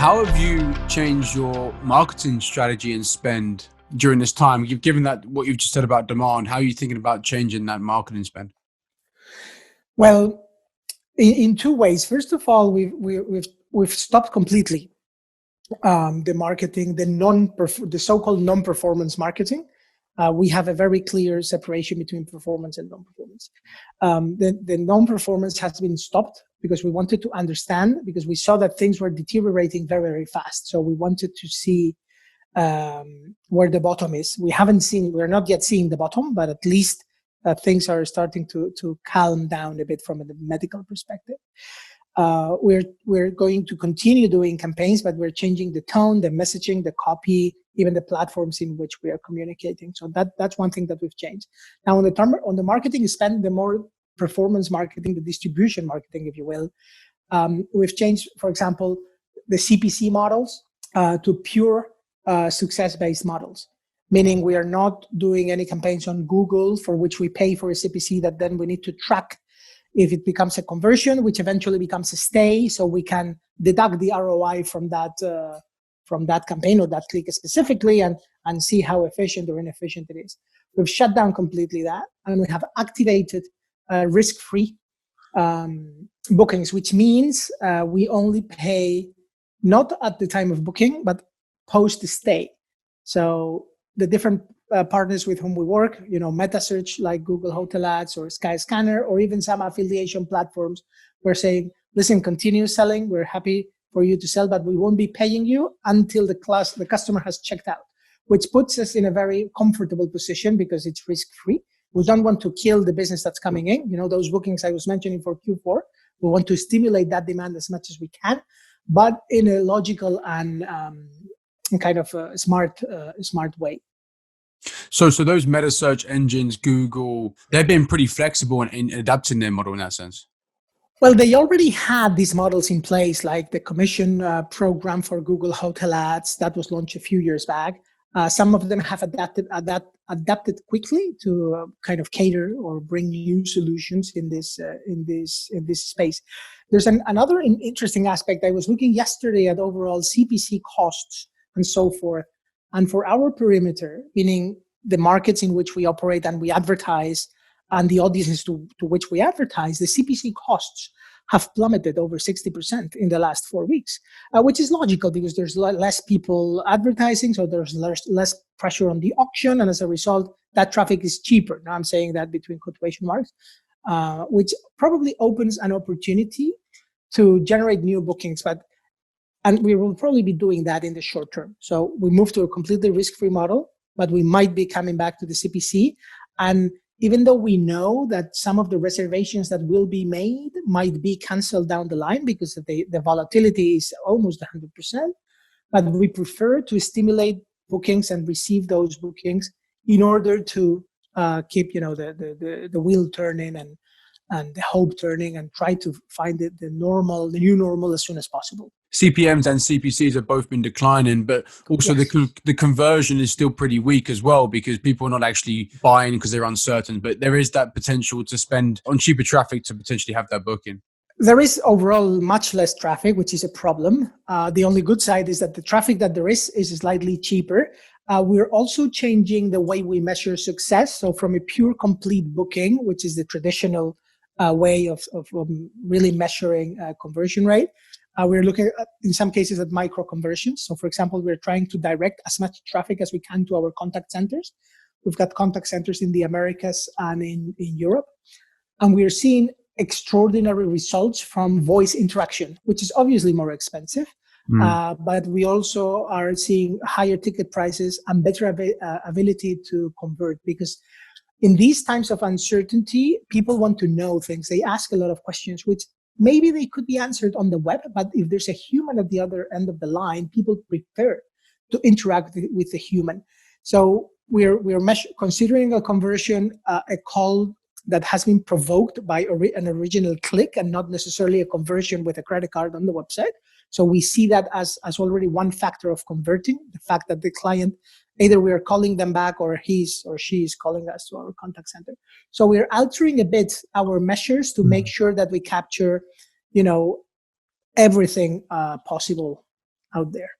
How have you changed your marketing strategy and spend during this time? You've given that what you've just said about demand. How are you thinking about changing that marketing spend? Well, in two ways. First of all, we've stopped completely the marketing, the so-called non-performance marketing. We have a very clear separation between performance and non-performance. The non-performance has been stopped because we wanted to understand, because we saw that things were deteriorating very, very fast. So we wanted to see where the bottom is. We're not yet seeing the bottom, but at least things are starting to calm down a bit from a medical perspective. We're going to continue doing campaigns, but we're changing the tone, the messaging, the copy, even the platforms in which we are communicating. So that's one thing that we've changed. Now, on the marketing spend, the more performance marketing, the distribution marketing, if you will, we've changed, for example, the CPC models to pure success-based models, meaning we are not doing any campaigns on Google for which we pay for a CPC that then we need to track if it becomes a conversion, which eventually becomes a stay, so we can deduct the ROI from that campaign or that click specifically and see how efficient or inefficient it is. We've shut down completely that, and we have activated risk-free bookings, which means we only pay not at the time of booking, but post-stay. So the different partners with whom we work, metasearch like Google Hotel Ads or Skyscanner, or even some affiliation platforms, we're saying, listen, continue selling. We're happy for you to sell, but we won't be paying you until the customer has checked out, which puts us in a very comfortable position because it's risk-free. We don't want to kill the business that's coming in. Those bookings I was mentioning for Q4, we want to stimulate that demand as much as we can, but in a logical and kind of a smart way. So those meta search engines, Google, they've been pretty flexible in adapting their model in that sense. Well, they already had these models in place, like the commission program for Google Hotel Ads that was launched a few years back. Some of them have adapted quickly to kind of cater or bring new solutions in this space. There's another interesting aspect. I was looking yesterday at overall CPC costs and so forth. And for our perimeter, meaning the markets in which we operate and we advertise and the audiences to which we advertise, the CPC costs have plummeted over 60% in the last 4 weeks, which is logical because there's less people advertising, so there's less pressure on the auction, and as a result, that traffic is cheaper. Now I'm saying that between quotation marks, which probably opens an opportunity to generate new bookings, and we will probably be doing that in the short term. So we moved to a completely risk-free model, but we might be coming back to the CPC. And even though we know that some of the reservations that will be made might be canceled down the line because the volatility is almost 100%, but we prefer to stimulate bookings and receive those bookings in order to keep the wheel turning and the hope turning and try to find the new normal as soon as possible. CPMs and CPCs have both been declining, but also yes, the conversion is still pretty weak as well because people are not actually buying because they're uncertain. But there is that potential to spend on cheaper traffic to potentially have that booking. There is overall much less traffic, which is a problem. The only good side is that the traffic that there is slightly cheaper. We're also changing the way we measure success. So from a pure complete booking, which is the traditional way of really measuring conversion rate, we're looking at, in some cases, at micro conversions. So for example, we're trying to direct as much traffic as we can to our contact centers. We've got contact centers in the Americas and in Europe. And we're seeing extraordinary results from voice interaction, which is obviously more expensive. But we also are seeing higher ticket prices and better ability to convert, because in these times of uncertainty, people want to know things. They ask a lot of questions, which maybe they could be answered on the web, but if there's a human at the other end of the line, people prefer to interact with the human. So we're considering a conversion, a call that has been provoked by an original click and not necessarily a conversion with a credit card on the website. So we see that as already one factor of converting, the fact that the client, either we are calling them back or he or she is calling us to our contact center. So we're altering a bit our measures to make sure that we capture, everything possible out there.